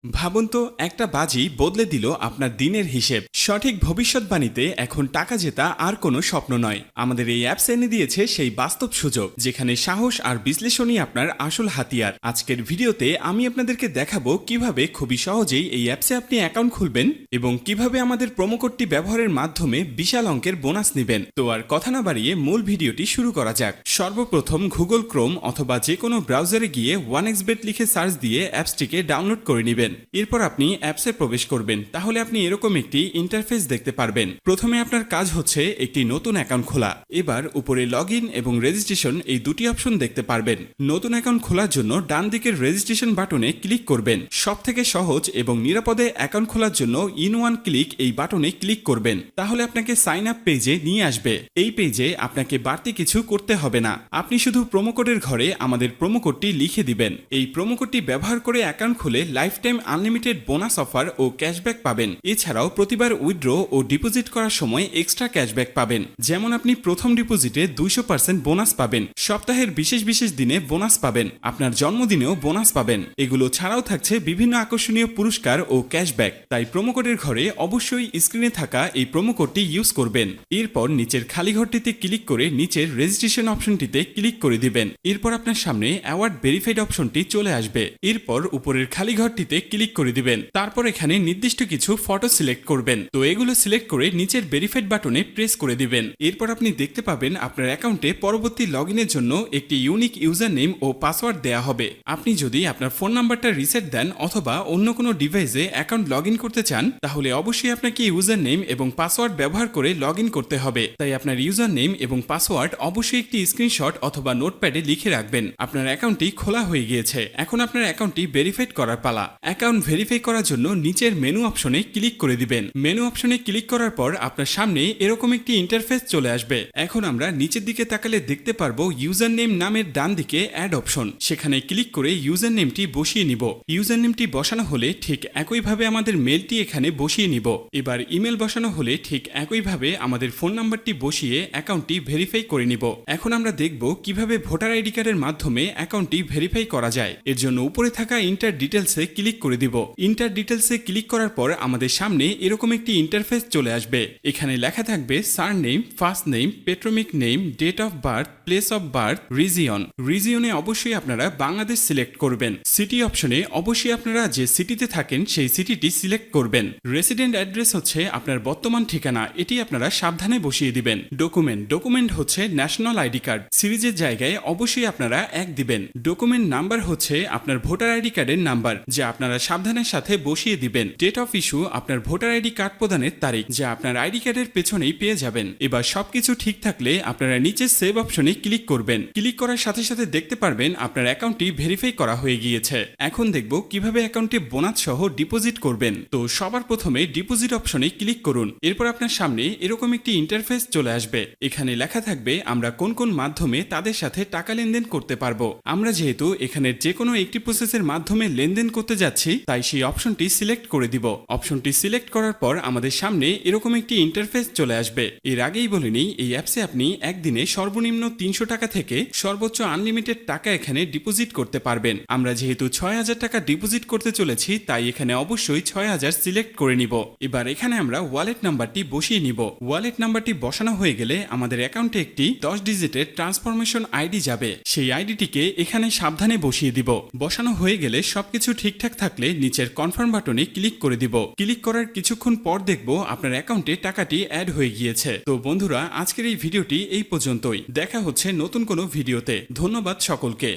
ভাবুন তো একটা বাজি বদলে দিল আপনার দিনের হিসেব। সঠিক ভবিষ্যৎবাণীতে এখন টাকা জেতা আর কোনো স্বপ্ন নয়। আমাদের এই অ্যাপস এনে দিয়েছে সেই বাস্তব সুযোগ, যেখানে সাহস আর বিশ্লেষণই আপনার আসল হাতিয়ার। আজকের ভিডিওতে আমি আপনাদেরকে দেখাবো কিভাবে খুবই সহজেই এই অ্যাপসে আপনি অ্যাকাউন্ট খুলবেন এবং কিভাবে আমাদের প্রোমো কোডটি ব্যবহারের মাধ্যমে বিশাল অঙ্কের বোনাস নেবেন। তো আর কথা না বাড়িয়ে মূল ভিডিওটি শুরু করা যাক। সর্বপ্রথম গুগল ক্রোম অথবা যে কোনো ব্রাউজারে গিয়ে 1xbet লিখে সার্চ দিয়ে অ্যাপসটিকে ডাউনলোড করে নেবেন। এরপর আপনি অ্যাপসে প্রবেশ করবেন। তাহলে আপনি এরকম একটি ইন্টারফেস দেখতে পারবেন। প্রথমে আপনার কাজ হচ্ছে একটি নতুন অ্যাকাউন্ট খোলা। এবার উপরে লগইন এবং রেজিস্ট্রেশন এই দুটি অপশন দেখতে পারবেন। নতুন অ্যাকাউন্ট খোলার জন্য ডান দিকের রেজিস্ট্রেশন বাটনে ক্লিক করবেন। সবথেকে সহজ এবং নিরাপদে অ্যাকাউন্ট খোলার জন্য ইন ওয়ান ক্লিক এই বাটনে ক্লিক করবেন। তাহলে আপনাকে সাইন আপ পেজে নিয়ে আসবে। এই পেজে আপনাকে বাড়তি কিছু করতে হবে না। আপনি শুধু প্রোমো কোডের ঘরে আমাদের প্রোমো কোডটি লিখে দিবেন। এই প্রোমো কোডটি ব্যবহার করে অ্যাকাউন্ট খুলে life time unlimited bonus offer ও ক্যাশব্যাক পাবেন। এছাড়াও প্রতিবার উইথড্র ও ডিপোজিট করার সময় এক্সট্রা ক্যাশব্যাক পাবেন। যেমন আপনি প্রথম ডিপোজিটে 200% বোনাস পাবেন, সপ্তাহের বিশেষ বিশেষ দিনে বোনাস পাবেন, আপনার জন্মদিনেও বোনাস পাবেন। এগুলো ছাড়াও থাকছে বিভিন্ন আকর্ষণীয় পুরস্কার ও ক্যাশব্যাক। তাই প্রোমো কোডের ঘরে অবশ্যই স্ক্রিনে থাকা এই প্রোমো কোডটি ইউজ করবেন। এরপর নিচের খালি ঘরটিতে ক্লিক করে নিচের রেজিস্ট্রেশন অপশনটিতে ক্লিক করে দিবেন। এরপর আপনার সামনে অ্যাওয়ার্ড ভেরিফাইড অপশনটি চলে আসবে। এরপর উপরের খালি ঘরটিতে ক্লিক করে দিবেন। তারপর এখানে নির্দিষ্ট কিছু ফটো সিলেক্ট করবেন। তো এগুলো সিলেক্ট করে নিচের ভেরিফাইড বাটনে প্রেস করে দিবেন। এরপর আপনি দেখতে পাবেন আপনার অ্যাকাউন্টে পরবর্তী লগইনের জন্য একটি ইউনিক ইউজার নেম ও পাসওয়ার্ড দেয়া হবে। আপনি যদি আপনার ফোন নাম্বারটা রিসেট দেন অথবা অন্য কোনো ডিভাইসে অ্যাকাউন্ট লগইন করতে চান, তাহলে অবশ্যই আপনাকে ইউজার নেম এবং পাসওয়ার্ড ব্যবহার করে লগইন করতে হবে। তাই আপনার ইউজার নেম এবং পাসওয়ার্ড অবশ্যই একটি স্ক্রিনশট অথবা নোটপ্যাডে লিখে রাখবেন। আপনার অ্যাকাউন্টটি খোলা হয়ে গিয়েছে। এখন আপনার অ্যাকাউন্টটি ভেরিফাইড করার পালা। অ্যাকাউন্ট ভেরিফাই করার জন্য নিচের মেনু অপশনে ক্লিক করে দিবেন। মেনু অপশনে ক্লিক করার পর আপনার সামনে এরকম একটি ইন্টারফেস চলে আসবে। এখন আমরা নিচের দিকে তাকালে দেখতে পারবো ইউজার নেম নামের ডান দিকে অ্যাড অপশন। সেখানে ক্লিক করে ইউজার নেমটি বসিয়ে নিব। ইউজার নেমটি বসানো হলে ঠিক একইভাবে আমাদের মেলটি এখানে বসিয়ে নিব। এবার ইমেল বসানো হলে ঠিক একইভাবে আমাদের ফোন নাম্বারটি বসিয়ে অ্যাকাউন্টটি ভেরিফাই করে নিব। এখন আমরা দেখব কিভাবে ভোটার আইডি কার্ডের মাধ্যমে অ্যাকাউন্টটি ভেরিফাই করা যায়। এর জন্য উপরে থাকা ইন্টার ডিটেলসে ক্লিক করে দিব। ইন্টার ডিটেলসে ক্লিক করার পর আমাদের সামনে এরকম একটি ইন্টারফেস চলে আসবে। এখানে লেখা থাকবে surname, first name, patronymic name, date of birth, place of birth, region. রিজিয়নে অবশ্যই আপনারা বাংলাদেশ সিলেক্ট করবেন। সিটি অপশনে অবশ্যই আপনারা যে সিটিতে থাকেন সেই সিটিটি সিলেক্ট করবেন। রেসিডেন্ট অ্যাড্রেস হচ্ছে আপনার বর্তমান ঠিকানা, এটি আপনারা সাবধানে বসিয়ে দিবেন। ডকুমেন্ট হচ্ছে ন্যাশনাল আইডি কার্ড, সিরিজের জায়গায় অবশ্যই আপনারা 1 দিবেন। ডকুমেন্ট নাম্বার হচ্ছে আপনার ভোটার আইডি কার্ডের নাম্বার, যা আপনারা সাবধানের সাথে বসিয়ে দিবেন। ডেট অফ ইস্যু আপনার ভোটার আইডি কার্ড প্রদানের তারিখ, যা আপনার আইডি কার্ডের পেছনেই পেয়ে যাবেন। এবার সবকিছু ঠিক থাকলে আপনারা নিচে সেভ অপশনে ক্লিক করবেন। ক্লিক করার সাথে সাথে দেখতে পারবেন আপনার অ্যাকাউন্টটি ভেরিফাই করা হয়ে গিয়েছে। এখন দেখব কিভাবে অ্যাকাউন্টে বোনাস সহ ডিপোজিট করবেন। তো সবার প্রথমে ডিপোজিট অপশনে ক্লিক করুন। এরপর আপনার সামনে এরকম একটি ইন্টারফেস চলে আসবে। এখানে লেখা থাকবে আমরা কোন কোন মাধ্যমে তাদের সাথে টাকা লেনদেন করতে পারবো। আমরা যেহেতু এখানে যে কোনো একটি প্রসেসের মাধ্যমে লেনদেন করতে যাচ্ছি, তাই সেই অপশনটি সিলেক্ট করে দিব। অপশনটি সিলেক্ট করার পর আমাদের সামনে এরকম একটি ইন্টারফেস চলে আসবে। এর আগেই বলে নিই, এই অ্যাপসে আপনি একদিনে সর্বনিম্ন 300 টাকা থেকে সর্বোচ্চ আনলিমিটেড টাকা এখানে ডিপোজিট করতে পারবেন। আমরা যেহেতু 6000 টাকা ডিপোজিট করতে চলেছি, তাই এখানে অবশ্যই 6000 সিলেক্ট করে নিব। এবার এখানে আমরা ওয়ালেট নাম্বারটি বসিয়ে নিব। ওয়ালেট নাম্বারটি বসানো হয়ে গেলে আমাদের অ্যাকাউন্টে একটি 10 ডিজিটের ট্রান্সফরমেশন আইডি যাবে। সেই আইডিটিকে এখানে সাবধানে বসিয়ে দিব। বসানো হয়ে গেলে সবকিছু ঠিকঠাক থাকলে নিচের কনফার্ম বাটনে ক্লিক করে দিব। ক্লিক করার কিছুক্ষণ পর দেখব আপনার অ্যাকাউন্টে টাকাটি অ্যাড হয়ে গিয়েছে। তো বন্ধুরা, আজকের এই ভিডিওটি এই পর্যন্তই। দেখা হচ্ছে নতুন কোনো ভিডিওতে। ধন্যবাদ সকলকে।